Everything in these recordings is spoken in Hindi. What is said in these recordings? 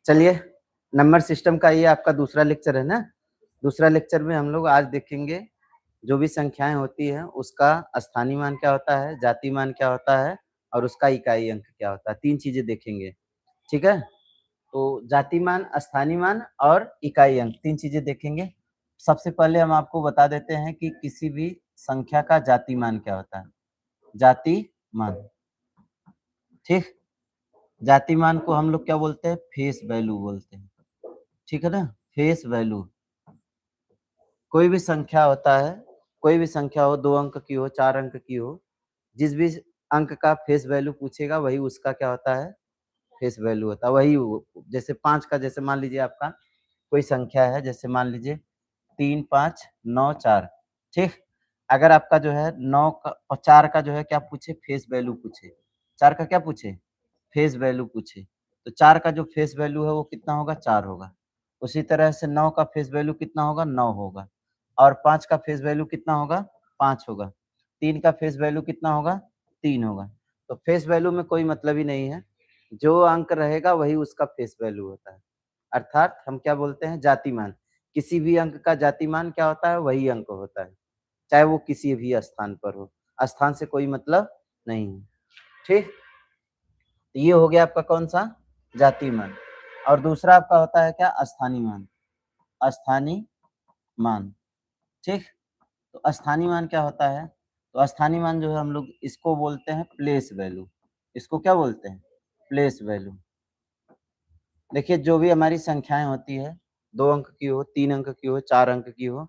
चलिए, नंबर सिस्टम का ये आपका दूसरा लेक्चर है ना? दूसरा लेक्चर में हम लोग आज देखेंगे जो भी संख्याएँ होती हैं उसका स्थानीय मान क्या होता है, जातीय मान क्या होता है और उसका इकाई अंक क्या होता है, 3 चीज़ें देखेंगे, ठीक है? तो जातीय मान, स्थानीय मान और इकाई अंक 3 चीज़ें देखेंगे। सबसे पहले हम आपको बता देते हैं कि किसी भी संख्या का जातीय मान क्या होता है। जातीय मान, ठीक? जातीय मान को हम लोग क्या बोलते हैं? फेस वैल्यू बोलते हैं, ठीक है ना? Face value. कोई भी संख्या होता है, कोई भी संख्या हो 2 अंक की हो, 4 अंक की हो, जिस भी अंक का फेस वैल्यू पूछेगा वही उसका क्या होता है? फेस वैल्यू होता है। वही वो जैसे 5 का जैसे मान लीजिए आपका कोई संख्या है, जैसे मान लीजिए 3, 5, 9, 4, ठीक? अगर आपका जो है 9 का 4 का जो है क्या पूछे? फेस वैल्यू पूछे। 4 का क्या पूछे? फेस वैल्यू पूछे। तो 4 का जो फेस वैल्यू है वो कितना होगा? 4 होगा। उसी तरह से 9 का फेस वैल्यू कितना होगा? 9 होगा। और 5 का फेस वैल्यू कितना होगा? 5 होगा। 3 का फेस वैल्यू कितना होगा? 3 होगा। तो फेस वैल्यू में कोई मतलब ही नहीं है। जो अंक रहेगा वही उसका फेस वैल्यू होता है। अर्थात हम क्या बोलते हैं? जाति मान। किसी भी अंक का जाति मान क्या होता है? वही अंक होता है, चाहे वो किसी भी स्थान पर हो। स्थान से कोई मतलब नहीं है, ठीक? तो ये हो गया आपका कौन-सा? जातीय मान। और दूसरा आपका होता है क्या? स्थानीय मान। स्थानीय मान, ठीक? तो स्थानीय मान क्या होता है? तो स्थानीय मान जो है हम लोग इसको बोलते हैं प्लेस वैल्यू। इसको क्या बोलते हैं? Place value. देखिए जो भी हमारी संख्याएँ होती है, 2 अंक की हो, 3 अंक की हो, 4 अंक की हो,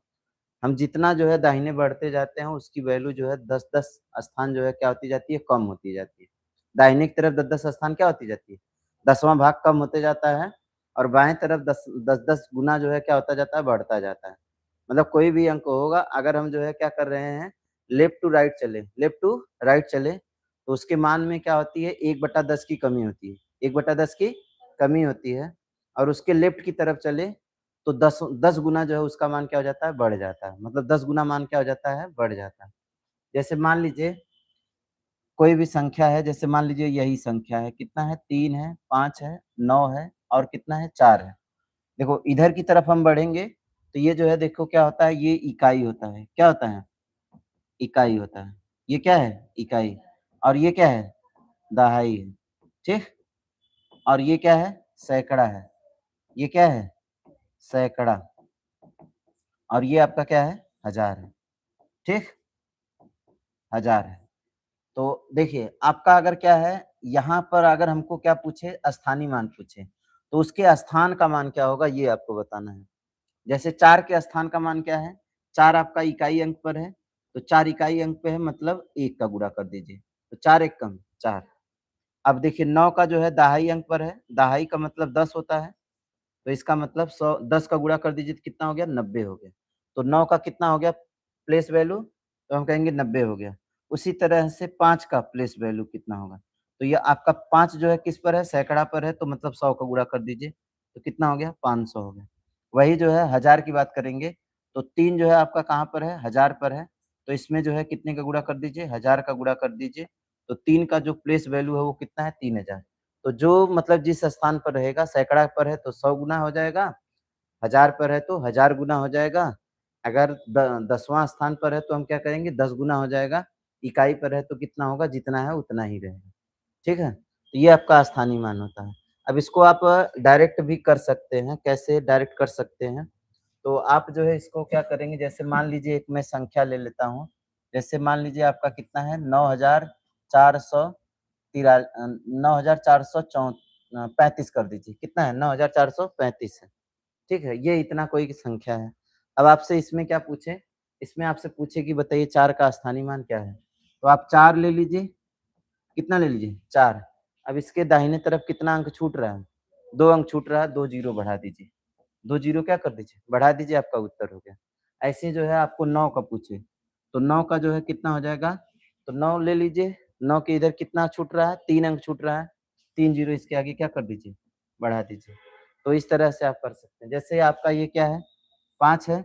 हम जितना जो है दाहिने बढ़ते जाते हैं उसकी वैल्यू जो है 10-10 स्थान जो है क्या होती जाती है? कम होती जाती है। दाहिने की तरफ 10-10 स्थान क्या होती जाती है? 10वाँ भाग कम होते जाता है और बाएँ तरफ 10-10 गुना जो है क्या होता जाता है? बढ़ता जाता है। मतलब कोई भी अंक होगा, अगर हम जो है क्या कर रहे हैं? लेफ्ट टू राइट चले, तो उसके मान में क्या होती है? 1/10 की कमी होती है। 1/10 की कमी होती है और उसके लेफ्ट की तरफ चले तो 10 गुना जो है उसका मान क्या हो जाता है? बढ़ जाता है। मतलब 10 गुना मान क्या हो जाता है? बढ़ जाता है। जैसे मान लीजिए कोई भी संख्या है, जैसे मान लीजिए यही संख्या है, कितना है? 3 है, 5 है, 9 है और कितना है? 4 है। देखो इधर की तरफ हम बढ़ेंगे, तो ये जो है देखो क्या होता है? ये इकाई होता है। क्या होता है? इकाई होता है। ये क्या है? इकाई। और ये क्या है? दहाई है, ठीक? और ये क्या है? सैकड़ा है। ये क्या है? सैकड़ा। और ये आपका क्या है? हज़ार है, ठीक? हज़ार है। तो देखिए आपका अगर क्या है, यहाँ पर अगर हमको क्या पूछे? स्थानीय मान पूछे, तो उसके स्थान का मान क्या होगा? ये आपको बताना है। जैसे 4 के स्थान का मान क्या है? 4 आपका इकाई अंक पर है, तो 4 इकाई अंक पे है मतलब 1 का गुणा कर दीजिए। तो 4 एकम 4। अब देखिए 9 का जो है दहाई अंक पर है, दहाई का मतलब 10 होता है, तो इसका मतलब 100 10 का गुणा कर दीजिए तो कितना हो गया? 90 हो गया। तो 9 का कितना हो गया प्लेस वैल्यू? तो हम कहेंगे 90 हो गया। उसी तरह से 5 का प्लेस वैल्यू कितना होगा? तो ये आपका 5 जो है किस पर है? सैकड़ा पर है, तो मतलब 100 का गुणा कर दीजिए, तो कितना हो गया? 500 हो गया। वही जो है हज़ार की बात करेंगे, तो 3 जो है आपका कहाँ पर है? हज़ार पर है, तो इसमें जो है कितने का गुणा कर दीजिए? 1000 का गुणा कर दीजिए, तो 3 का जो प्लेस वैल्यू है वो कितना है? 3000। तो जो मतलब जिस स्थान पर रहेगा, सैकड़ा पर है तो 100 गुना हो जाएगा, 1000 पर है तो 1000 गुना हो जाएगा, अगर 10वाँ स्थान पर है तो हम क्या करेंगे? 10 गुना हो जाएगा, इकाई पर है तो कितना होगा? जितना है उतना ही रहेगा, ठीक है? तो ये आपका स्थानीय मान होता है। अब इसको आप डायरेक्ट भी कर सकते हैं, कैसे डायरेक्ट कर सकते हैं? तो आप जो है इसको क्या करेंगे? जैसे मान लीजिए एक मैं संख्या ले लेता हूँ, जैसे मान लीजिए आपका कितना है? 9,435 कर दीजिए, कितना है? 9,435 है। ठीक है? ये इतना कोई संख्या है। अब आपसे इसमें क्या पूछे? इसमें आपसे पूछे कि बताइए 4 का स्थानीय मान क्या है? तो आप 4 ले लीजिए, कितना ले लीजिए? 4। अब इसके दाहिने तरफ कितना अंक छूट रहा है? 2 अंक छूट रहा है, 2 जीरो बढ़ा दीजिए। 2 जीरो क्या कर दीजिए? बढ़ा दीजिए, आपका उत्तर हो गया। ऐसे जो है आपको 9 का पूछे, तो 9 का जो है कितना हो जाएगा? तो 9 ले लीजिए, 9 के इधर कितना छूट रहा है? 3 अंक छूट रहा है, 3 जीरो इसके आगे क्या कर दीजिए? बढ़ा दीजिए। तो इस तरह से आप कर सकते हैं। जैसे आपका ये क्या है? 5 है,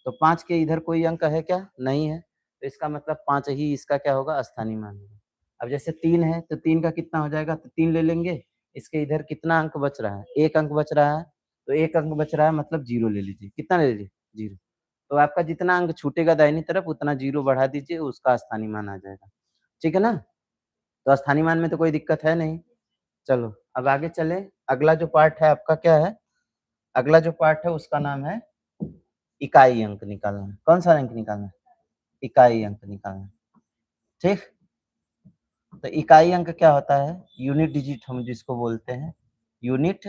तो 5 के इधर कोई अंक है क्या? नहीं है, तो इसका मतलब 5 ही इसका क्या होगा? स्थानीय मान होगा। अब जैसे 3 है, तो 3 का कितना हो जाएगा? तो 3 ले लेंगे, इसके इधर कितना अंक बच रहा है? 1 अंक बच रहा है, तो 1 अंक बच रहा है मतलब 0 ले लीजिए। कितना ले लीजिए? 0। तो आपका जितना अंक छूटेगा दाहिनी तरफ उतना 0 बढ़ा दीजिए, उसका स्थानीय मान आ जाएगा। ठीक है ना? तो स्थानीय मान में तो कोई दिक्कत है नहीं। चलो, अब आगे चलें। अगला जो पार्ट है आपका क्या है? अगला जो पार्ट है उसका नाम है इकाई अंक निकालना। कौन-सा अंक निकालना है? इकाई अंक निकालना है। ठीक? तो इकाई अंक क्या होता है? यूनिट डिजिट हम जिसको बोलते हैं, यूनिट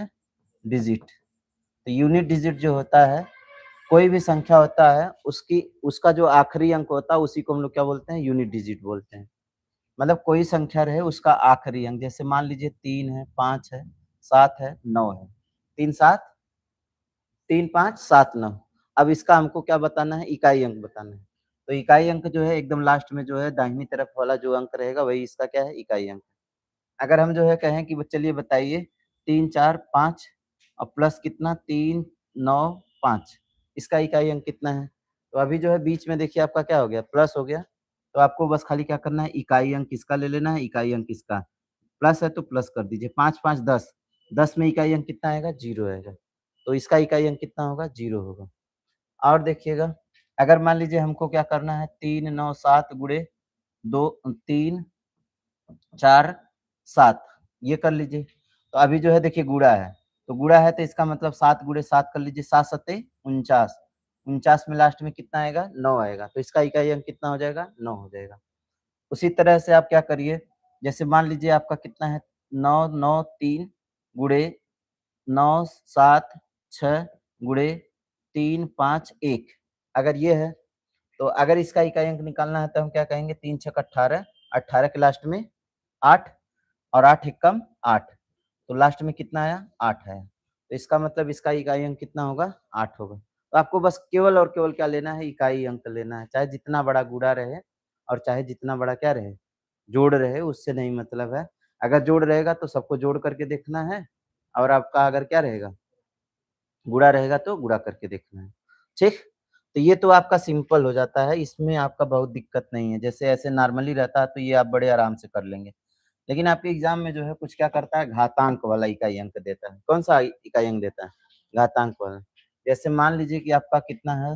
डिजिट। तो यूनिट डिजिट जो होता है, कोई भी संख्या होता है, उसका जो आखिरी अंक होता है, उसी को हम लोग क्या बोलते हैं? यूनिट डिजिट बोलते हैं। मतलब कोई संख्या रहे उसका आखिरी अंक, जैसे मान लीजिए 3 है, 5 है, 7 है, 9 है। 3, 7 3, 5, 7, 9। अब इसका हमको क्या बताना है? इकाई अंक बताना है। तो इकाई अंक जो है एकदम लास्ट में जो है दाहिनी तरफ वाला जो अंक रहेगा वही इसका क्या है? इकाई अंक। अगर हम जो है कहें कि चलिए बताइए 3, 4, 5 और प्लस कितना 3, 9, 5 इसका इकाई अंक कितना है? तो अभी जो है बीच में देखिए आपका क्या हो गया? प्लस हो गया। तो आपको बस खाली क्या करना है? इकाई अंक किसका ले लेना है? इकाई अंक किसका? प्लस है तो प्लस कर दीजिए। 5, 5 10 10 में इकाई अंक कितना आएगा? 0 आएगा। तो इसका इकाई अंक कितना होगा? 0 होगा। और देखिएगा, अगर मान लीजिए हमको क्या करना है 3, 9, 7 गुणे 2 3, 4, 7 ये कर लीजिए। तो अभी जो है देखिए गुणा है, तो गुणा है तो इसका मतलब 7 गुणे 7 कर लीजिए, 7 सत्ते 49, 49 में लास्ट में कितना आएगा? 9 आएगा। तो इसका इकाई अंक कितना हो जाएगा? 9 हो जाएगा। उसी तरह से आप क्या करिए, जैसे मान लीजिए आपका कितना है 9, 9, 3 गुणे 9, 7, 6 गुणे 3, 5, 1 अगर ये है, तो अगर इसका इकाई अंक निकालना है तो हम क्या कहेंगे 3 छक 18, 18 के लास्ट में 8 और 8 एकम 8 तो लास्ट में कितना आया? 8 आया। तो इसका मतलब इसका इकाई अंक कितना होगा? 8 होगा। तो आपको बस केवल और केवल क्या लेना है? इकाई अंक लेना है। चाहे जितना बड़ा गुणा रहे और चाहे जितना बड़ा क्या रहे? जोड़ रहे, उससे नहीं मतलब है। अगर जोड़ रहेगा तो सबको जोड़ करके देखना है और आपका अगर क्या रहेगा? गुणा रहेगा तो गुणा करके देखना है। ठीक? तो ये तो आपका सिंपल हो जाता है, इसमें आपका बहुत दिक्कत नहीं है। जैसे ऐसे नॉर्मली रहता है तो ये आप बड़े आराम से कर लेंगे। लेकिन आपके एग्ज़ाम में जो है कुछ क्या करता है? घातांक वाला इकाई अंक देता है। कौन-सा इकाई अंक देता है? घातांक वाला। जैसे मान लीजिए कि आपका कितना है,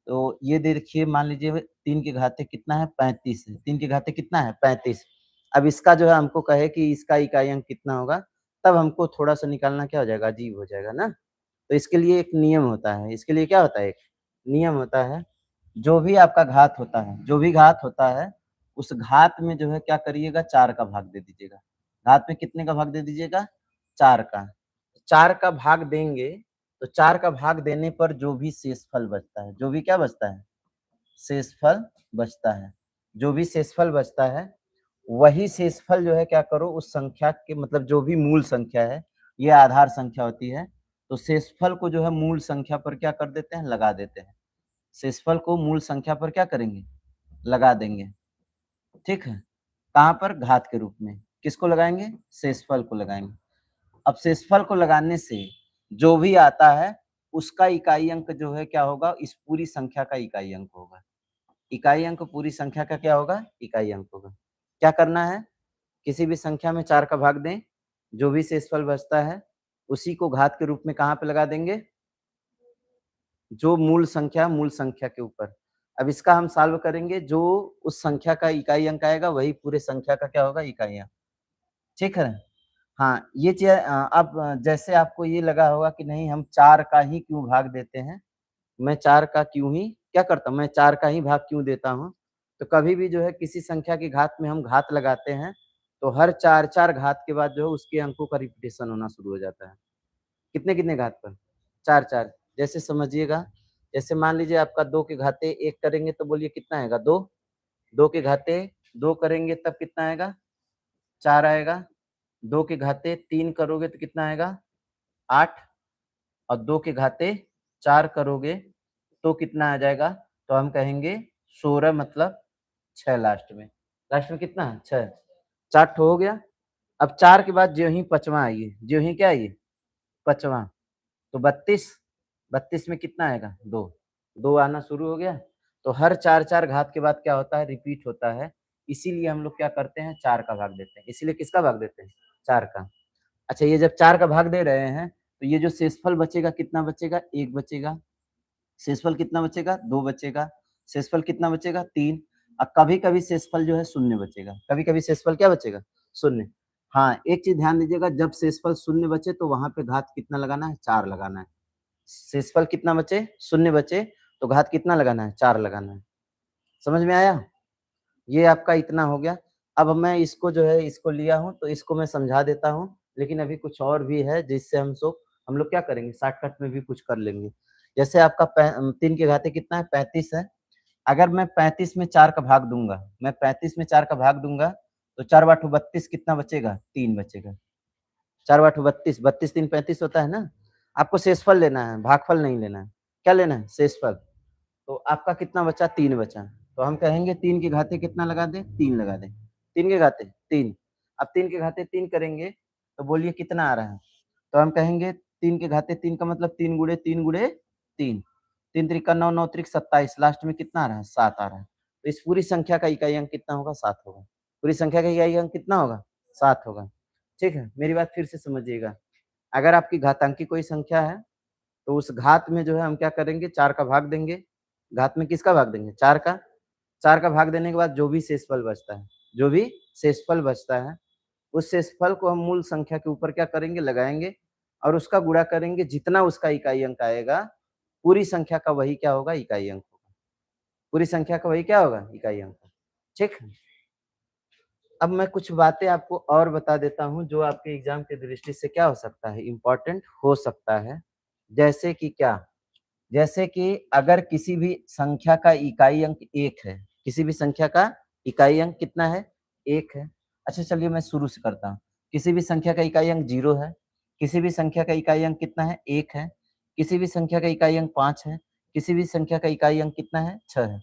तो ये देखिए मान लीजिए 3 के घाते कितना है? 35 है। 3 के घाते कितना है? 35। अब इसका जो है हमको कहे कि इसका इकाई अंक कितना होगा, तब हमको थोड़ा-सा निकालना क्या हो जाएगा? अजीब हो जाएगा ना? तो इसके लिए एक नियम होता है। इसके लिए क्या होता है? एक नियम होता है, जो भी आपका घात होता है, जो भी घात होता है, उस घात में जो है क्या करिएगा? 4 का भाग दे दीजिएगा। घात में कितने का भाग दे दीजिएगा? 4 का। 4 का भाग देंगे, तो 4 का भाग देने पर जो भी शेषफल बचता है, जो भी क्या बचता है? शेषफल बचता है। जो भी शेषफल बचता है, वही शेषफल जो है क्या करो उस संख्या के मतलब जो भी मूल संख्या है, ये आधार संख्या होती है, तो शेषफल को जो है मूल संख्या पर क्या कर देते हैं? लगा देते हैं। शेषफल को मूल संख्या पर क्या करेंगे? लगा देंगे। ठीक है? कहाँ पर? घात के रूप में। किसको लगाएँगे? शेषफल को लगाएँगे। अब शेषफल को लगाने से जो भी आता है, उसका इकाई अंक जो है क्या होगा? इस पूरी संख्या का इकाई अंक होगा। इकाई अंक पूरी संख्या का क्या होगा? इकाई अंक होगा। क्या करना है? किसी भी संख्या में 4 का भाग दें, जो भी शेषफल बचता है, उसी को घात के रूप में कहाँ पे लगा देंगे? जो मूल संख्या के ऊपर। अब इसका हम सॉल्व करेंगे, जो उस संख्या का इकाई अंक आएगा, वही पूरे संख्या का क्या होगा? इकाई अंक। ठीक है? हाँ, ये चीज़ अब जैसे आपको ये लगा होगा कि नहीं हम 4 का ही क्यों भाग देते हैं? मैं 4 का क्यों ही क्या करता हूँ, मैं 4 का ही भाग क्यों देता हूँ? तो कभी भी जो है किसी संख्या की घात में हम घात लगाते हैं, तो हर 4-4 घात के बाद जो है उसके अंकों का रिपीटेशन होना शुरू हो जाता है। कितने-कितने घात पर? 4-4 जैसे समझिएगा, जैसे मान लीजिए आपका 2 के घाते 1 करेंगे तो बोलिए कितना आएगा? 2 2 के घाते 2 करेंगे तब कितना आएगा? 4 आएगा। 2 के घाते 3 करोगे तो कितना आएगा? 8 और 2 के घाते 4 करोगे तो कितना आ जाएगा? तो हम कहेंगे 16 मतलब 6 लास्ट में। लास्ट में कितना है? 6 4 ठो हो गया। अब 4 के बाद ज्यों ही 5वाँ आइए, ज्यों ही क्या आइए? 5वाँ तो 32 32 में कितना आएगा? 2 2 आना शुरू हो गया। तो हर 4-4 घात के बाद क्या होता है? रिपीट होता है। इसीलिए हम लोग क्या करते हैं? 4 का भाग देते हैं। इसीलिए किसका भाग देते हैं? 4 का। अच्छा, ये जब 4 का भाग दे रहे हैं, तो ये जो शेषफल बचेगा कितना बचेगा? 1 बचेगा। शेषफल कितना बचेगा? 2 बचेगा। शेषफल कितना बचेगा? 3। कभी-कभी शेषफल जो है शून्य बचेगा। कभी-कभी शेषफल क्या बचेगा? शून्य। हाँ, एक चीज़ ध्यान दीजिएगा, जब शेषफल शून्य बचे तो वहाँ पे घात कितना लगाना है? 4 लगाना है। शेषफल कितना बचे? शून्य बचे, तो घात कितना लगाना है? 4 लगाना है। समझ में आया? ये आपका इतना हो गया। अब मैं इसको जो है इसको लिया हूँ, तो इसको मैं समझा देता हूँ, लेकिन अभी कुछ और भी है जिससे हम लोग क्या करेंगे, शॉर्टकट में भी कुछ कर लेंगे। जैसे आपका 3 के घाते कितना है? 35 है। अगर मैं 35 में 4 का भाग दूँगा, मैं 35 में 4 का भाग दूँगा, तो 4 बाठू 32 कितना बचेगा? 3 बचेगा। 4 बाठू 32, 32 3 35 होता है ना? आपको शेषफल लेना है, भागफल नहीं लेना है। क्या लेना है? शेषफल। तो आपका कितना बचा? 3 बचा। तो हम कहेंगे 3 के घाते कितना लगा दें? 3 लगा दें। 3 के घाते 3। अब 3 के घाते 3 करेंगे, तो बोलिए कितना आ रहा है? तो हम कहेंगे 3 के घाते 3 का मतलब 3 गुणे 3 गुणे 3। 3 त्रिका 9, 9 त्रिक 27, लास्ट में कितना आ रहा है? 7 आ रहा है। तो इस पूरी संख्या का इकाई अंक कितना होगा? 7 होगा। पूरी संख्या का इकाई अंक कितना होगा? 7 होगा। ठीक है? मेरी बात फिर से समझिएगा। अगर आपकी घातांकी कोई संख्या है, तो उस घात में जो है हम क्या करेंगे? 4 का भाग देंगे। घात में किसका भाग देंगे? 4 का। 4 का भाग देने के बाद जो भी शेषफल बचता है, जो भी शेषफल बचता है, उस शेषफल को हम मूल संख्या के ऊपर क्या करेंगे? लगाएँगे और उसका गुणा करेंगे, जितना उसका इकाई अंक आएगा, पूरी संख्या का वही क्या होगा? इकाई अंक होगा। पूरी संख्या का वही क्या होगा? इकाई अंक। ठीक है? अब मैं कुछ बातें आपको और बता देता हूँ, जो आपके एग्ज़ाम की दृष्टि से क्या हो सकता है? इम्पोर्टेंट हो सकता है। जैसे कि क्या? जैसे कि अगर किसी भी संख्या का इकाई अंक 1 है, किसी भी संख्या का इकाई अंक कितना है? 1 है। अच्छा, चलिए मैं शुरू से करता हूँ। किसी भी संख्या का इकाई अंक 0 है, किसी भी संख्या का इकाई अंक कितना है? 1 है, किसी भी संख्या का इकाई अंक 5 है, किसी भी संख्या का इकाई अंक कितना है? 6 है।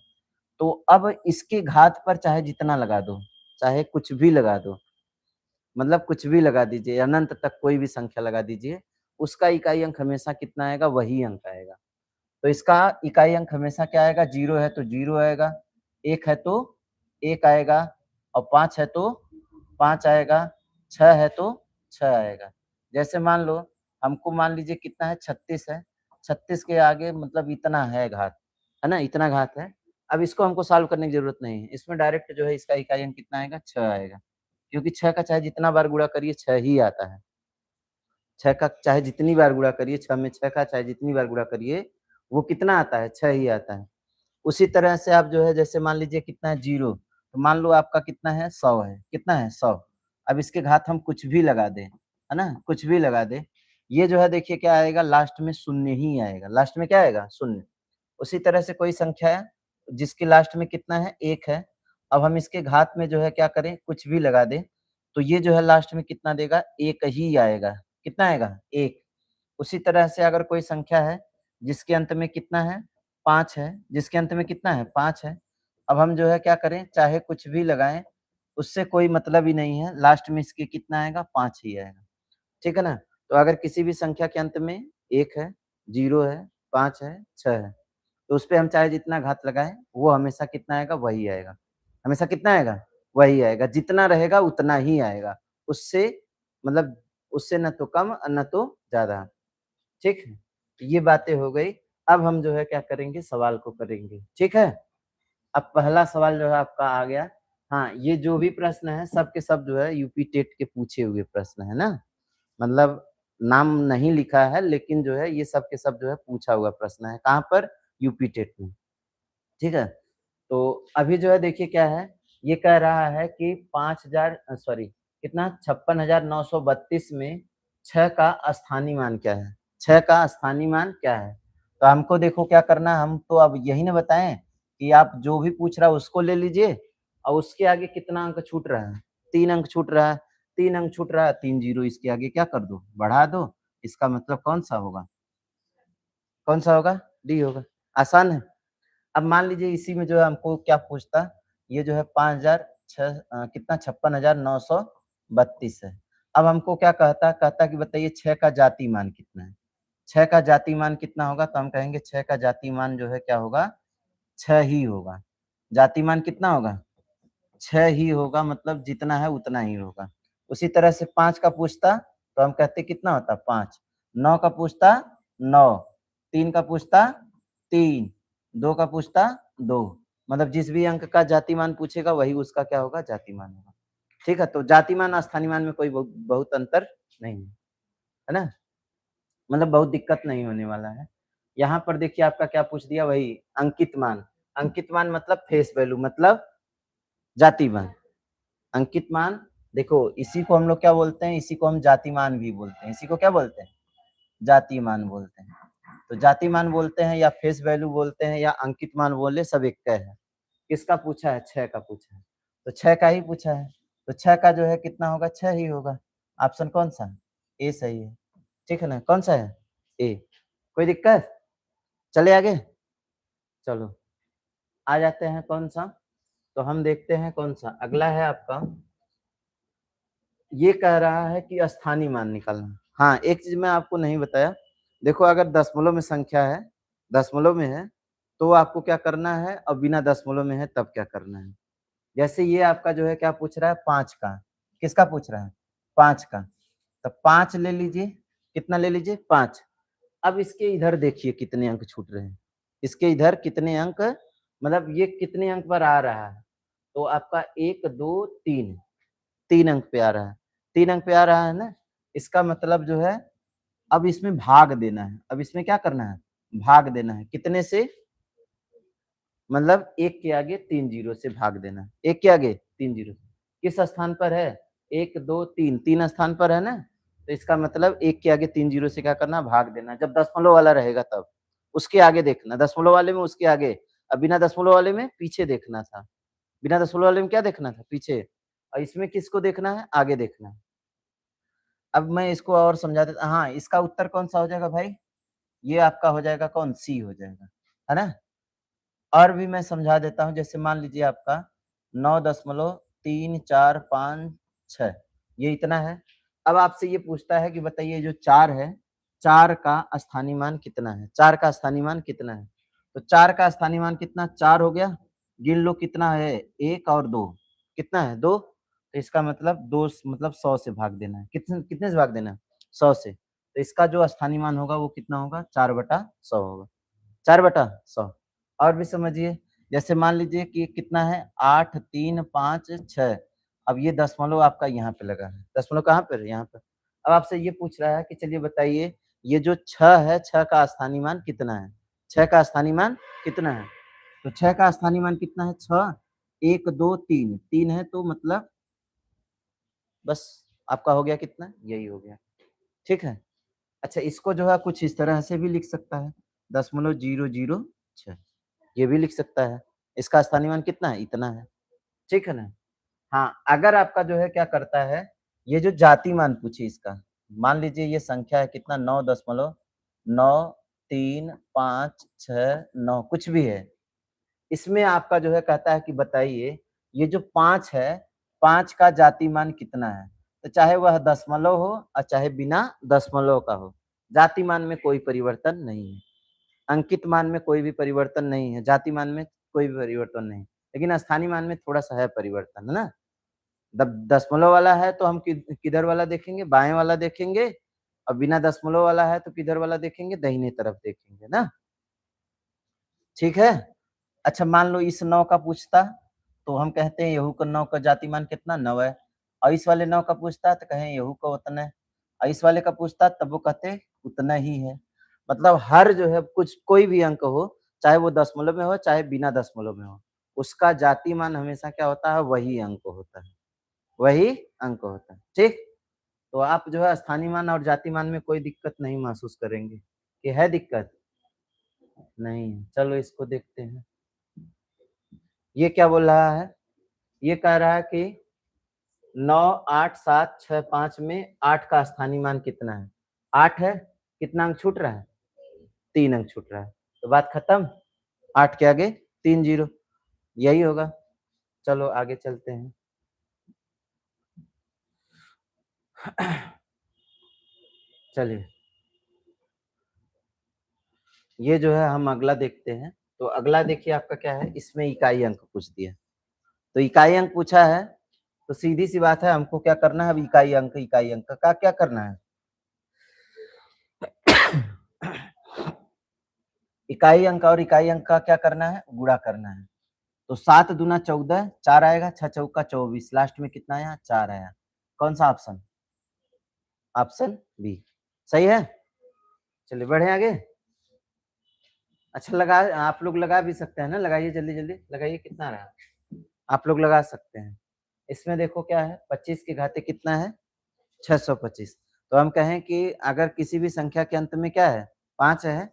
तो अब इसके घात पर चाहे जितना लगा दो, चाहे कुछ भी लगा दो, मतलब कुछ भी लगा दीजिए, अनंत तक कोई भी संख्या लगा दीजिए, उसका इकाई अंक हमेशा कितना आएगा? वही अंक आएगा। तो इसका इकाई अंक हमेशा क्या आएगा? 0 है तो 0 आएगा, 1 है तो 1 आएगा और 5 है तो 5 आएगा, 6 है तो 6 आएगा। जैसे मान लो, हमको मान लीजिए कितना है? 36 है। 36 के आगे मतलब इतना है घात, है ना? इतना घात है। अब इसको हमको सॉल्व करने की ज़रूरत नहीं है। इसमें डायरेक्ट जो है इसका इकाई अंक कितना आएगा? 6 आएगा। क्योंकि 6 का चाहे जितना बार गुणा करिए 6 ही आता है। 6 का चाहे जितनी बार गुणा करिए, 6 में 6 का चाहे जितनी बार गुणा करिए, वो कितना आता है? 6 ही आता है। उसी तरह से आप जो है जैसे मान लीजिए कितना है? 0, तो मान लो आपका कितना है? 100 है। कितना है? 100। अब इसके घात हम कुछ भी लगा दें, है ना? कुछ भी लगा दें, ये जो है देखिए क्या आएगा? लास्ट में शून्य ही आएगा। लास्ट में क्या आएगा? शून्य। उसी तरह से कोई संख्या है, जिसके लास्ट में कितना है? 1 है। अब हम इसके घात में जो है क्या करें? कुछ भी लगा दें, तो ये जो है लास्ट में कितना देगा? 1 ही आएगा। कितना आएगा? 1। उसी तरह से अगर कोई संख्या है, जिसके अंत में कितना है? 5 है, जिसके अंत में कितना है? 5 है। अब हम जो है क्या करें? चाहे कुछ भी लगाएँ, उससे कोई मतलब ही नहीं है, लास्ट में इसके कितना आएगा? 5 ही आएगा। ठीक है ना? तो अगर किसी भी संख्या के अंत में 1 है, 0 है, 5 है, 6 है, तो उसपे हम चाहे जितना घात लगाएँ, वो हमेशा कितना आएगा? वही आएगा। हमेशा कितना आएगा? वही आएगा। जितना रहेगा उतना ही आएगा। उससे मतलब उससे ना तो कम और ना तो ज़्यादा। ठीक है? तो ये बातें हो गई। अब हम जो है क्या करेंगे? सवाल को करेंगे। ठीक है? अब पहला सवाल जो है आपका आ गया। हाँ, ये जो भी प्रश्न है सब के सब जो है यूपी टेट के पूछे हुए प्रश्न है ना? मतलब नाम नहीं लिखा है, लेकिन जो है ये सब के सब जो है पूछा हुआ प्रश्न है। कहाँ पर? यूपी टेट में। ठीक है? तो अभी जो है देखिए क्या है, ये कह रहा है कि 5000 सॉरी कितना? 56,932 में 6 का स्थानीय मान क्या है? 6 का स्थानीय मान क्या है? तो हमको देखो क्या करना है, हम तो अब यही ना बताएँ कि आप जो भी पूछ रहा है उसको ले लीजिए और उसके आगे कितना अंक छूट रहा है? 3 अंक छूट रहा है। 3 अंक छूट रहा है, 3 जीरो इसके आगे क्या कर दो? बढ़ा दो। इसका मतलब कौन-सा होगा? कौन-सा होगा? डी होगा। आसान है। अब मान लीजिए इसी में जो है हमको क्या पूछता, ये जो है कितना 56,932 है। अब हमको क्या कहता, कहता कि बताइए 6 का जाति मान कितना है? 6 का जाति मान कितना होगा? तो हम कहेंगे 6 का जाति मान जो है क्या होगा? 6 ही होगा। जाति मान कितना होगा? 6 ही होगा, मतलब जितना है उतना ही होगा। उसी तरह से 5 का पूछता, तो हम कहते कितना होता 5। 9 का पूछता 9, 3 का पूछता 3, 2 का पूछता 2। मतलब जिस भी अंक का जातिमान पूछेगा वही उसका क्या होगा जातिमान होगा। ठीक है, तो जातिमान और स्थानीमान में कोई बहुत अंतर नहीं है ना? मतलब बहुत दिक्कत नहीं होने वाला है। यहाँ पर देखिए आपका क्या पूछ दिया, वही अंकित मान। अंकित मान मतलब फेस वैल्यू, मतलब जातिमान। अंकित मान, देखो इसी को हम लोग क्या बोलते हैं, इसी को हम जातिमान भी बोलते हैं। इसी को क्या बोलते हैं? जातिमान बोलते हैं। तो जातिमान बोलते हैं या फेस वैल्यू बोलते हैं या अंकित मान बोले, सब एक है। किसका पूछा है? 6 का पूछा है। तो 6 का ही पूछा है। तो 6 का जो है कितना होगा? 6 ही होगा। ऑप्शन कौन सा? ए सही है। ठीक है ना? कौन सा है? ए। कोई दिक्कत? चले आगे? चलो आ जाते हैं कौन सा, तो हम देखते हैं कौन सा अगला है आपका। ये कह रहा है कि स्थानीय मान निकालना। हाँ, एक चीज मैं आपको नहीं बताया। देखो अगर दशमलव में संख्या है, दशमलव में है, तो आपको क्या करना है, और बिना दशमलव में है तब क्या करना है। जैसे ये आपका जो है क्या पूछ रहा है? 5 का। किसका पूछ रहा है? 5 का। तो 5 ले लीजिए। कितना ले लीजिए? 5। अब इसके इधर देखिए कितने अंक छूट रहे हैं। इसके इधर कितने अंक, मतलब ये कितने अंक पर आ रहा है? तो आपका 1, 2, 3, 3 अंक पे आ रहा है। 3 अंक पे आ रहा है ना? इसका मतलब जो है अब इसमें भाग देना है। अब इसमें क्या करना है? भाग देना है। कितने से? मतलब 1 के आगे 3 जीरो से भाग देना है। 1 के आगे 3 जीरो। किस स्थान पर है? 1, 2, 3, 3 स्थान पर है ना? तो इसका मतलब 1 के आगे 3 जीरो से क्या करना? भाग देना। जब दशमलव वाला रहेगा तब। उसके आगे देखना। दशमलव वाले में उसके आगे, अब बिना दशमलव वाले में पीछे देखना था। बिना दशमलव वाले में क्या देखना था? पीछे। और इसमें किसको देखना है? आगे देखना है। अब मैं इसको और समझा देता। हाँ, इसका उत्तर कौन-सा हो जाएगा भाई? ये आपका हो जाएगा कौन? सी हो जाएगा। है ना? और भी मैं समझा देता हूँ। जैसे मान लीजिए आपका 9.345 ये इतना है। अब आपसे ये पूछता है कि बताइए जो 4 है, 4 का स्थानीय मान कितना है? 4 का स्थानीय मान कितना है? तो 4 का स्थानीय मान कितना? 4 हो गया। गिन लो कितना है? 1 और 2। कितना है? 2। तो इसका मतलब 2 मतलब 100 से भाग देना है। कितने कितने से भाग देना है? 100 से। तो इसका जो स्थानीय मान होगा वो कितना होगा? 4/100 होगा। 4/100। और भी समझिए। जैसे मान लीजिए कि कितना है? 8, 3, 5, 6। अब ये दशमलव आपका यहाँ पे लगा है। दशमलव कहाँ पे? यहाँ पे। अब आपसे ये पूछ रहा है कि चलिए बताइए ये जो 6 है, 6 का स्थानीय मान कितना है? 6 का स्थानीय मान कितना है? तो 6 का स्थानीय मान कितना है? 6, 1, 2, 3, 3 है तो मतलब बस आपका हो गया कितना? यही हो गया। ठीक है? अच्छा, इसको जो है कुछ इस तरह से भी लिख सकता है। 0.006 ये भी लिख सकता है। इसका स्थानीय मान कितना है? इतना है। ठीक है ना? हाँ, अगर आपका जो है क्या करता है, ये जो जाति मान पूछे इसका, मान लीजिए ये संख्या है कितना? 9.93569 कुछ भी है। इसमें आपका जो है कहता है कि बताइए ये जो 5 है, 5 का जाति मान कितना है? तो चाहे वह दशमलव हो और चाहे बिना दशमलव का हो, जाति मान में कोई परिवर्तन नहीं है। अंकित मान में कोई भी परिवर्तन नहीं है, जाति मान में कोई भी परिवर्तन नहीं, लेकिन स्थानीय मान में थोड़ा-सा है परिवर्तन, है ना? दशमलव वाला है तो हम किधर वाला देखेंगे? बाएँ वाला देखेंगे, और बिना दशमलव वाला है तो किधर वाला देखेंगे? दाहिने तरफ देखेंगे ना? ठीक है? अच्छा, मान लो इस 9 का पूछता, तो हम कहते हैं यहू का 9 का जाति मान कितना? 9 है। और इस वाले 9 का पूछता तो कहें यहू का उतना है। और इस वाले का पूछता तब वो कहते उतना ही है। मतलब हर जो है कुछ कोई भी अंक हो, चाहे वो दशमलव में हो, चाहे बिना दशमलव में हो, उसका जाति मान हमेशा क्या होता है? वही अंक होता है। वही अंक होता है। ठीक? तो आप जो है स्थानीय मान और जाति मान में कोई दिक्कत नहीं महसूस करेंगे। कि है दिक्कत? नहीं है। चलो इसको देखते हैं। ये क्या बोल रहा है? ये कह रहा है कि 9, 8, 7, 6, 5 में 8 का स्थानीय मान कितना है? 8 है। कितना अंक छूट रहा है? 3 अंक छूट रहा है। तो बात खत्म। 8 के आगे 3 जीरो, यही होगा। चलो आगे चलते हैं। चलिए, ये जो है हम अगला देखते हैं। तो अगला देखिए आपका क्या है, इसमें इकाई अंक पूछ दिया। तो इकाई अंक पूछा है, तो सीधी सी बात है हमको क्या करना है? अब इकाई अंक का क्या करना है? इकाई अंक और इकाई अंक का क्या करना है, गुणा करना है। तो 7 दूना 14, 4 आएगा, 6 चौका 24, लास्ट में कितना आया, 4 आया। कौन सा ऑप्शन, ऑप्शन बी सही है। चलिए बढ़े आगे। अच्छा लगा, आप लोग लगा भी सकते हैं ना, लगाइए जल्दी जल्दी लगाइए, कितना रहा, आप लोग लगा सकते हैं। इसमें देखो क्या है, 25 की घाते कितना है, 625। तो हम कहें कि अगर किसी भी संख्या के अंत में क्या है, 5 है,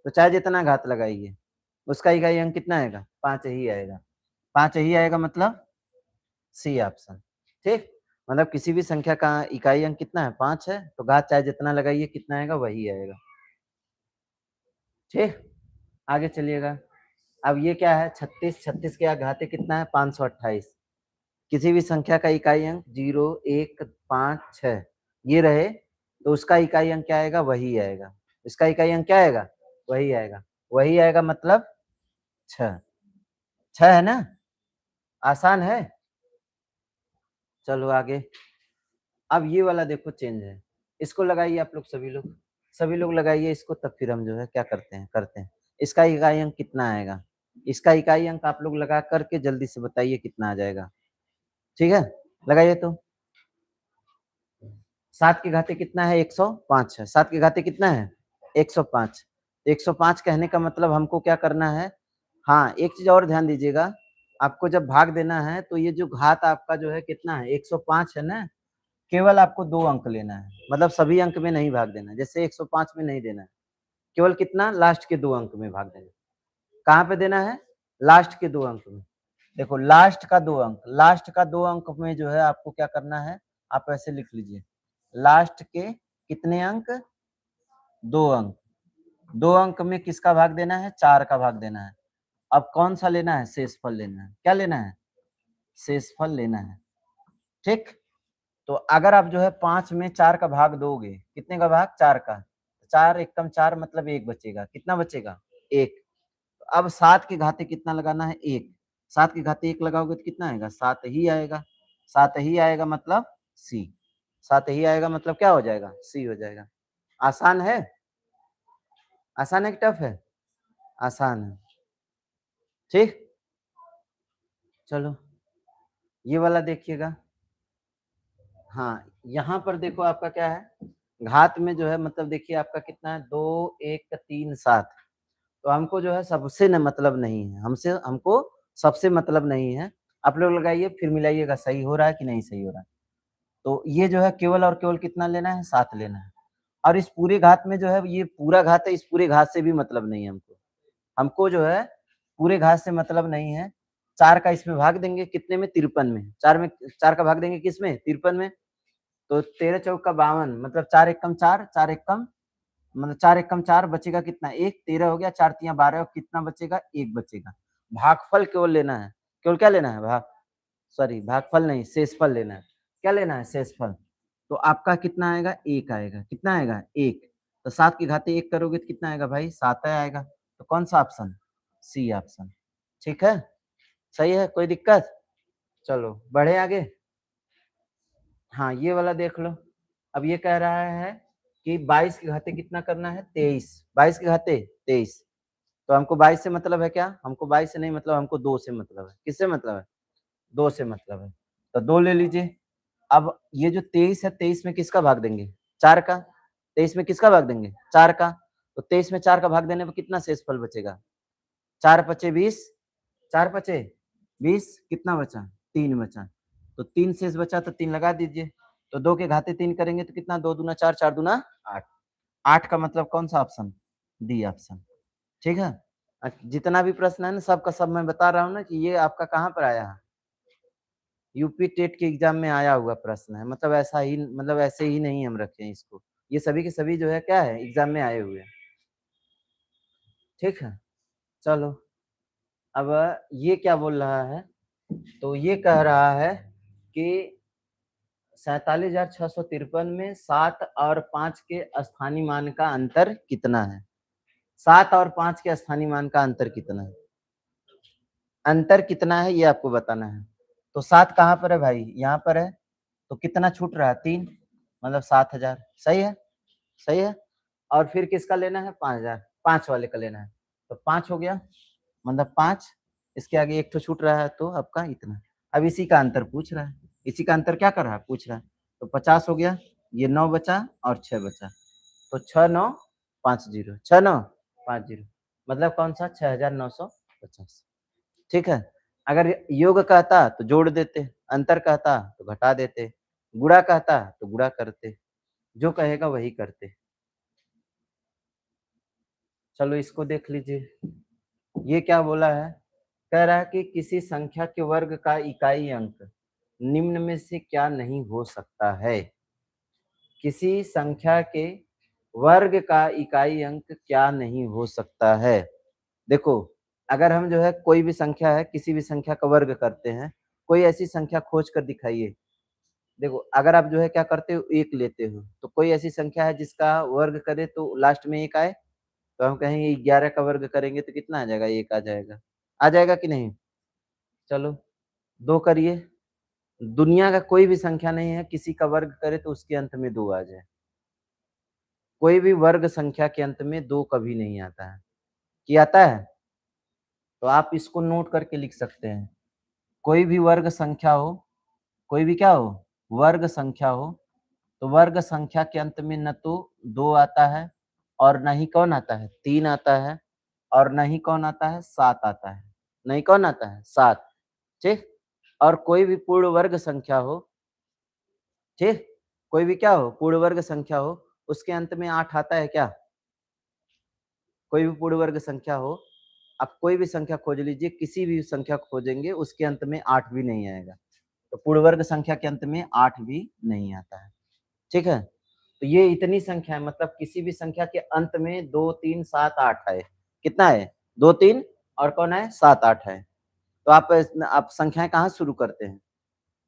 तो चाहे जितना घात लगाइए उसका इकाई अंक कितना आएगा, 5 ही आएगा। 5 ही आएगा मतलब सी ऑप्शन। ठीक, मतलब किसी भी संख्या का इकाई अंक कितना है, 5 है, तो घात चाहे जितना लगाइए कितना आएगा, वही आएगा। ठीक, आगे चलिएगा। अब ये क्या है, 36, 36 के घाते कितना है, 528। किसी भी संख्या का इकाई अंक 0, 1, 5, 6 ये रहे, तो उसका इकाई अंक क्या आएगा, वही आएगा। इसका इकाई अंक क्या आएगा, वही आएगा। वही आएगा मतलब 6। 6 है ना, आसान है। चलो आगे। अब ये वाला देखो चेंज है, इसको लगाइए आप लोग, सभी लोग लगाइए इसको, तब फिर हम जो है क्या करते हैं। इसका इकाई अंक कितना आएगा, इसका इकाई अंक आप लोग लगा करके जल्दी से बताइए कितना आ जाएगा। ठीक है, लगाइए तो। 7 की घाते कितना है, 105 है। 7 की घाते कितना है, 105। 105 कहने का मतलब हमको क्या करना है, हाँ एक चीज और ध्यान दीजिएगा, आपको जब भाग देना है तो ये जो घात आपका जो है कितना है, 105 है ना, केवल आपको 2 अंक लेना है, मतलब सभी अंक में नहीं भाग देना, जैसे 105 में नहीं देना है, केवल कितना, लास्ट के 2 अंक में भाग देना। कहाँ पे देना है, लास्ट के 2 अंक में। देखो लास्ट का 2 अंक, लास्ट का 2 अंक में जो है आपको क्या करना है, आप ऐसे लिख लीजिए, लास्ट के कितने अंक, 2 अंक। 2 अंक में किसका भाग देना है, 4 का भाग देना है। अब कौन सा लेना है, शेषफल लेना है। क्या लेना है, शेषफल लेना है। ठीक, तो अगर आप जो है 5 में 4 का भाग दोगे, कितने का भाग, 4 का, 4 एकम 4 मतलब 1 बचेगा, कितना बचेगा, 1। अब 7 के घाते कितना लगाना है, 1। 7 के घाते 1 लगाओगे तो कितना आएगा, 7 ही आएगा। 7 ही आएगा मतलब सी। 7 ही आएगा मतलब क्या हो जाएगा, सी हो जाएगा। आसान है, आसान है कि टफ है, आसान है। ठीक, चलो ये वाला देखिएगा। हाँ यहाँ पर देखो आपका क्या है, घात में जो है मतलब देखिए आपका कितना है, 2, 1, 3, 7। तो हमको जो है सबसे न मतलब नहीं है, हमको सबसे मतलब नहीं है। आप लोग लगाइए फिर मिलाइएगा, सही हो रहा है कि नहीं सही हो रहा है। तो ये जो है केवल और केवल कितना लेना है, 7 लेना है। और इस पूरे घात में जो है, ये पूरा घात है, इस पूरे घात से भी मतलब नहीं है हमको। हमको जो है पूरे घात से मतलब नहीं है। 4 का इसमें भाग देंगे कितने में, 53 में। 4 का भाग देंगे किसमें, 53 में। तो 13 चौका 52 मतलब 4 एकम 4, 4 एकम मतलब 4 एकम 4 बचेगा कितना, 1। 13 हो गया, 4 तियां 12 और कितना बचेगा, 1 बचेगा। भागफल केवल लेना है, केवल क्या लेना है, भागफल नहीं, शेषफल लेना है। क्या लेना है, शेषफल। तो आपका कितना आएगा, 1 आएगा। कितना आएगा, 1। तो 7 की घाते 1 करोगे तो कितना आएगा भाई, 7 आएगा। तो कौन सा ऑप्शन, सी ऑप्शन। ठीक है, सही है, कोई दिक्कत। चलो बढ़े आगे। हाँ ये वाला देख लो। अब ये कह रहा है कि 22 के घाते कितना करना है, 23। 22 के घाते 23। तो हमको 22 से मतलब है क्या, हमको 22 से नहीं मतलब, हमको 2 से मतलब है। किससे मतलब है, 2 से मतलब है। तो 2 ले लीजिए। अब ये जो 23 है, 23 में किसका भाग देंगे, 4 का। 23 में किसका भाग देंगे, 4 का। तो 23 में 4 का भाग देने पर कितना शेषफल बचेगा, 4 पचे 20, 4 पचे 20, कितना बचा, 3 बचा। तो 3 शेष बचा, तो 3 लगा दीजिए। तो 2 के घाते 3 करेंगे तो कितना, 2 दूना 4, 4 दूना 8। 8 का मतलब कौन सा ऑप्शन, डी ऑप्शन। ठीक है, जितना भी प्रश्न है ना, सबका सब मैं बता रहा हूँ ना कि ये आपका कहाँ पर आया है, यूपी टेट के एग्जाम में आया हुआ प्रश्न है। मतलब ऐसा ही, मतलब ऐसे ही नहीं हम रखे हैं इसको, ये सभी के सभी जो है क्या है, एग्जाम में आए हुए हैं। ठीक है, चलो। अब ये क्या बोल रहा है, तो ये कह रहा है कि 47,653 में 7 और 5 के स्थानीय मान का अंतर कितना है। 7 और 5 के स्थानीय मान का अंतर कितना है, अंतर कितना है ये आपको बताना है। तो 7 कहाँ पर है भाई, यहाँ पर है। तो कितना छूट रहा है, 3, मतलब 7,000। सही है, सही है। और फिर किसका लेना है, 5,000, 5 वाले का लेना है। तो तो 5 हो गया, मतलब 5, इसके आगे एक तो छूट रहा है तो आपका इतना। अब इसी का अंतर पूछ रहा है, इसी का अंतर क्या कर रहा है, पूछ रहा है। तो 50 हो गया, ये 9 बचा और 6 बचा, तो 6950, 6950, मतलब कौन सा, 6950। ठीक है। अगर योग कहता तो जोड़ देते, अंतर कहता तो घटा देते, गुणा कहता तो गुणा करते, जो कहेगा वही करते। चलो इसको देख लीजिए, ये क्या बोला है, कह रहा है कि किसी संख्या के वर्ग का इकाई अंक निम्न में से क्या नहीं हो सकता है। किसी संख्या के वर्ग का इकाई अंक क्या नहीं हो सकता है। देखो, अगर हम जो है कोई भी संख्या है, किसी भी संख्या का वर्ग करते हैं, कोई ऐसी संख्या खोज कर दिखाइए। देखो, अगर आप जो है क्या करते हो, 1 लेते हो, तो कोई ऐसी संख्या है जिसका वर्ग करे तो लास्ट में 1 आए? तो हम कहेंगे 11 का वर्ग करेंगे तो कितना आ जाएगा, 1 आ जाएगा। आ जाएगा कि नहीं? चलो 2 करिए। दुनिया का कोई भी संख्या नहीं है, किसी का वर्ग करे तो उसके अंत में 2 आ जाए। कोई भी वर्ग संख्या के अंत में 2 कभी नहीं आता है। कि आता है? तो आप इसको नोट करके लिख सकते हैं। कोई भी वर्ग संख्या हो, कोई भी क्या हो, वर्ग संख्या हो, तो वर्ग संख्या के अंत में न तो 2 आता है और न ही कौन आता है, 3 आता है, और न ही कौन आता है, 7 आता है। नहीं कौन आता है, 7। ठीक। और कोई भी पूर्ण वर्ग संख्या हो, ठीक, कोई भी क्या हो, पूर्ण वर्ग संख्या हो, उसके अंत में 8 आता है क्या? कोई भी पूर्ण वर्ग संख्या हो, आप कोई भी संख्या खोज लीजिए, किसी भी संख्या खोजेंगे उसके अंत में 8 भी नहीं आएगा। तो पूर्ण वर्ग संख्या के अंत में 8 भी नहीं आता है। ठीक है? तो ये इतनी संख्या है, मतलब किसी भी संख्या के अंत में 2, 3, 7, 8 है। कितना है? 2, 3 और कौन है? 7, 8 है। तो आप संख्याएँ कहाँ शुरू करते हैं?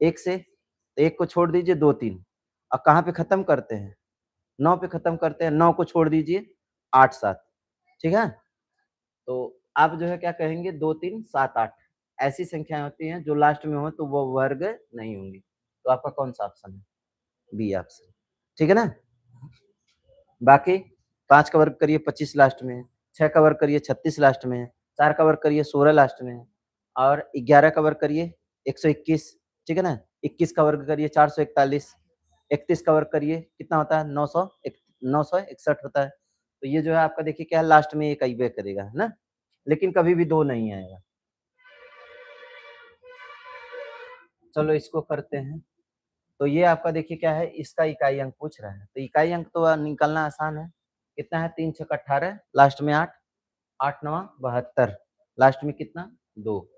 1 से। तो 1 को छोड़ दीजिए, 2, 3 और कहाँ पे खत्म करते हैं? 9 पे खत्म करते हैं, 9 को छोड़ दीजिए, 8, 7। ठीक है? तो आप जो है क्या कहेंगे, 2, 3, 7, 8 ऐसी संख्याएँ होती हैं जो लास्ट में हो तो वो वर्ग नहीं होंगी। तो आपका कौन-सा ऑप्शन है? B option. ठीक है ना? बाकी 5 का वर्ग करिए 25 लास्ट में है, 6 का वर्ग करिए 36 लास्ट में है, 4 का वर्ग करिए 16 लास्ट में है और 11 का वर्ग करिए 121, ठीक है ना? 21 का वर्ग करिए 441, 31 का वर्ग करिए कितना होता है, 961 होता है। तो ये जो है आपका देखिए क्या है, लास्ट में 1 अइबे करेगा, है ना? लेकिन कभी भी 2 नहीं आएगा। चलो इसको करते हैं। तो ये आपका देखिए क्या है, इसका इकाई अंक पूछ रहा है। तो इकाई अंक तो निकालना आसान है। कितना है, 3 छक्का 18, लास्ट में 8, 8 नवा 72, लास्ट में कितना, 2।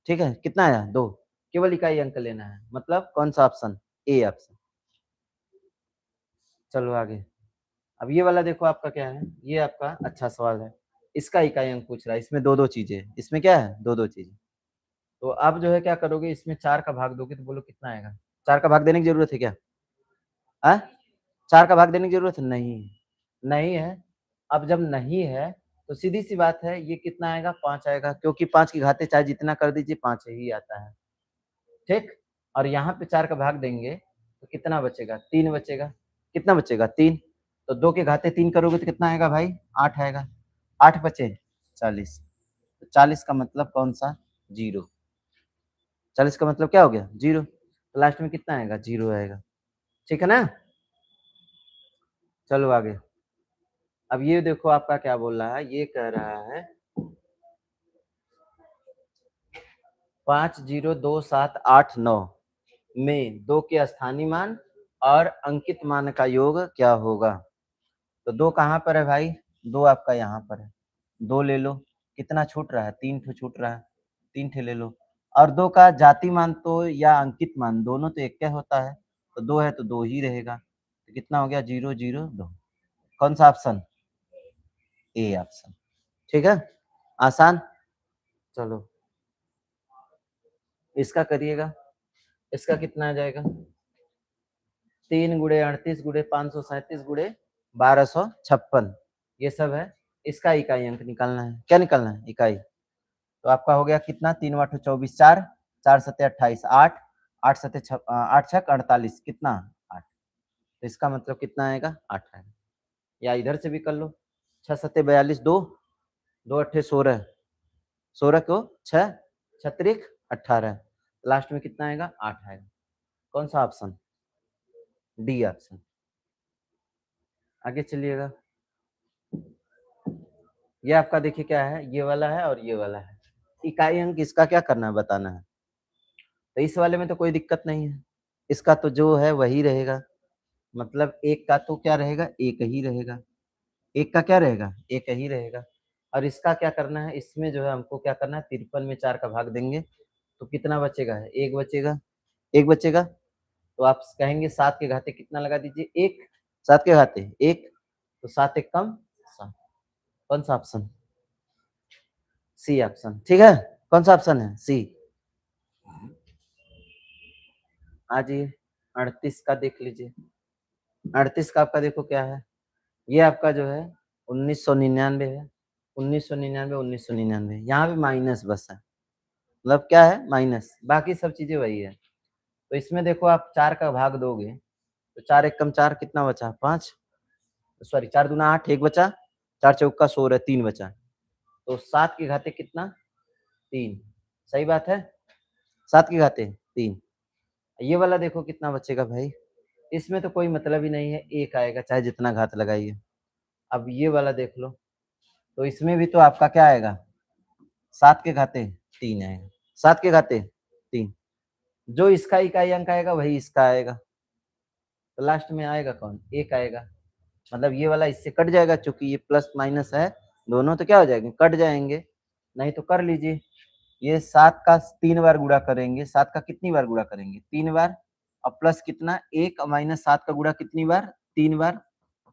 ठीक है, कितना आया, 2। केवल इकाई अंक लेना है, मतलब कौन सा ऑप्शन, ए ऑप्शन। चलो आगे। अब ये वाला देखो आपका क्या है, ये आपका अच्छा सवाल है। इसका इकाई अंक पूछ रहा है, इसमें 2-2 चीजें हैं। इसमें क्या है, 2-2 चीजें। तो आप जो है क्या करोगे, इसमें 4 का भाग दोगे तो बोलो कितना आएगा? 4 का भाग देने की जरूरत है क्या? 4 का भाग देने की जरूरत है? नहीं, नहीं है। अब जब नहीं है तो सीधी-सी बात है, ये कितना आएगा, 5 आएगा, क्योंकि 5 की घातें चाहे जितना कर दीजिए 5 ही आता है। ठीक? और यहाँ पे 4 का भाग देंगे तो कितना बचेगा, 3 बचेगा। कितना बचेगा, 3। तो 2 की घातें 3 करोगे तो कितना आएगा भाई, 8 आएगा। 8 बचे 40। तो 40 का मतलब कौन-सा, 0। 40 का मतलब क्या हो गया, 0। तो लास्ट में कितना आएगा, 0 आएगा। ठीक है ना? चलो आगे। अब ये देखो आपका क्या बोल रहा है, ये कह रहा है 502789 में 2 के स्थानीय मान और अंकित मान का योग क्या होगा? तो 2 कहाँ पर है भाई? 2 आपका यहाँ पर है। 2 ले लो, कितना छूट रहा है? 3 ठो छूट रहा है, 3 ठे ले लो। और 2 का जाति मान तो या अंकित मान दोनों तो एक ही होता है, तो 2 है तो 2 ही रहेगा। तो कितना हो गया, 0, 0, 2। कौन सा ऑप्शन? A option. ठीक है? आसान? चलो इसका करिएगा। इसका कितना आ जाएगा, 3 गुणे 38 गुणे 537 गुणे 1256, ये सब है। इसका इकाई अंक निकालना है। क्या निकालना है, इकाई। तो आपका हो गया कितना, 3 8 24, 4 4 7 28, 8 8 7 8 6 48, कितना, 8। तो इसका मतलब कितना आएगा, 8 आएगा। या इधर से भी कर लो, 6 7 42, 2 2 अट्ठे 16, 16 को 6, 6 त्रिक 18, लास्ट में कितना आएगा? 8 आएगा। कौन सा ऑप्शन? D option. आगे चलिएगा। ये आपका देखिए क्या है, ये वाला है और ये वाला है। इकाई अंक इसका क्या करना है, बताना है। तो इस वाले में तो कोई दिक्कत नहीं है, इसका तो जो है वही रहेगा। मतलब एक का तो क्या रहेगा, एक ही रहेगा। एक का क्या रहेगा, एक ही रहेगा। और इसका क्या करना है, इसमें जो है हमको क्या करना है, 53 में 4 का भाग देंगे तो कितना बचेगा, एक बचेगा, एक बचेगा। तो आप कहेंगे 7 के घाते कितना लगा दीजिए, एक, 7 के घाते एक, तो 7 एक कम 7। कौन सा ऑप्शन? C option. ठीक है, कौन सा ऑप्शन है? सी। आ जाइए 38 का देख लीजिए। 38 का आपका देखो क्या है, ये आपका जो है 1999 है। 1999, 1999 यहाँ पे माइनस बस है, मतलब क्या है, माइनस, बाकी सब चीजें वही है। तो इसमें देखो आप 4 का भाग दोगे तो 4 एक कम 4 कितना बचा, 5, सॉरी 4 दूना 8, एक बचा, 4 चौका 16, 3 बचा। तो 7 के घाते कितना, 3। सही बात है, 7 के घाते 3। ये वाला देखो कितना बचेगा भाई, इसमें तो कोई मतलब ही नहीं है, एक आएगा चाहे जितना घात लगाइए। अब ये वाला देख लो, तो इसमें भी तो आपका क्या आएगा, 7 के घाते 3 आएगा, 7 के घाते 3। जो इसका इकाई अंक आएगा वही इसका आएगा, तो लास्ट में आएगा कौन, एक आएगा। मतलब ये वाला इससे कट जाएगा, चूंकि ये प्लस माइनस है, दोनों तो क्या हो जाएंगे, कट जाएंगे। नहीं तो कर लीजिए, ये 7 का 3 बार गुणा करेंगे, 7 का कितनी बार गुणा करेंगे, 3 बार। और प्लस कितना, 1 माइनस 7 का गुणा कितनी बार, 3 बार।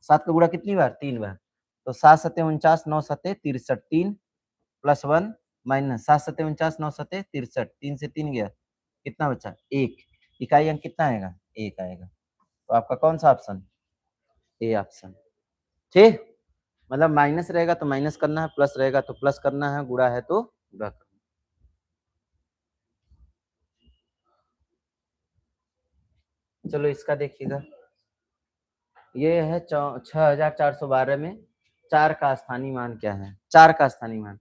7 का गुणा कितनी बार, 3 बार। तो 7 सत्ते 49, 9 सत्ते 63, 3 प्लस 1 माइनस 7 सत्ते 49, 9 सत्ते 63, 3 से 3 गया, कितना बचा, 1। इकाई अंक कितना आएगा, 1 आएगा। तो आपका कौन सा ऑप्शन, ए ऑप्शन। ठीक, मतलब माइनस रहेगा तो माइनस करना है, प्लस रहेगा तो प्लस करना है, गुणा है तो गुणा करना है। चलो इसका देखिएगा, ये है 6412 में 4 का स्थानीय मान क्या है, 4 का स्थानीय मान,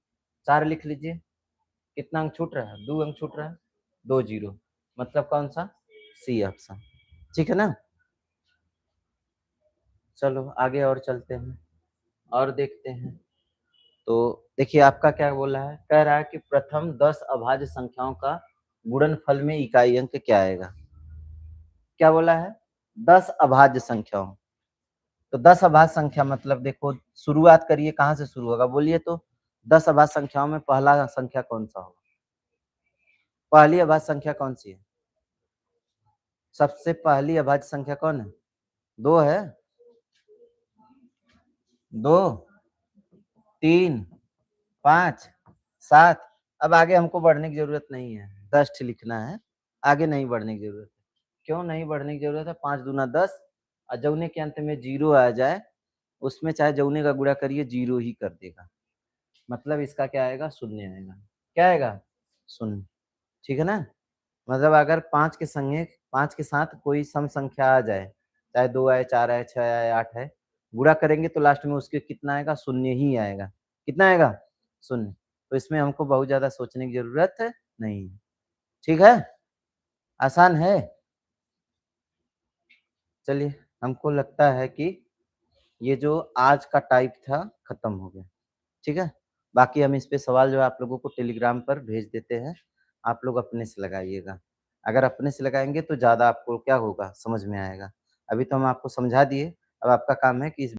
4 लिख लीजिए। कितना अंक छूट रहा है, 2 अंक छूट रहा है, 2 जीरो, मतलब कौन सा, सी ऑप्शन। ठीक है ना। चलो आगे और चलते हैं और देखते हैं। तो देखिए आपका क्या बोला है, कह रहा है कि प्रथम 10 अभाज्य संख्याओं का गुणनफल में इकाई अंक क्या आएगा। क्या बोला है, 10 अभाज्य संख्याओं। तो 10 अभाज्य संख्या मतलब देखो, शुरुआत करिए, कहाँ से शुरू होगा बोलिए तो। 10 अभाज्य संख्याओं में पहला संख्या कौन सा होगा, पहली अभाज्य संख्या कौन सी है, सबसे पहली अभाज्य संख्या कौन है, 2 है, 2, 3, 5, 7। अब आगे हमको बढ़ने की जरूरत नहीं है, 10 लिखना है, आगे नहीं बढ़ने की जरूरत है। क्यों नहीं बढ़ने की जरूरत है, 5 दूना 10, और जौने के अंत में जीरो आ जाए उसमें चाहे जौने का गुणा करिए जीरो ही कर देगा, मतलब इसका क्या आएगा, शून्य आएगा। क्या आएगा, शून्य। ठीक है ना। मतलब अगर 5 के संगे, 5 के साथ कोई सम संख्या आ जाए, चाहे 2 आए, 4 आए, 6 आए, 8 है, गुणा करेंगे तो लास्ट में उसके कितना आएगा, शून्य ही आएगा। कितना आएगा, शून्य। तो इसमें हमको बहुत ज्यादा सोचने की जरूरत नहीं है। ठीक है, आसान है। चलिए, हमको लगता है कि ये जो आज का टाइप था खत्म हो गया। ठीक है, बाकी हम इस पे सवाल जो है आप लोगों को टेलीग्राम पर भेज देते हैं, आप लोग अपने से लगाइएगा। अगर अपने से लगाएंगे तो ज़्यादा आपको क्या होगा, समझ में आएगा। अभी तो हम आपको समझा दिए, अब आपका काम है कि इस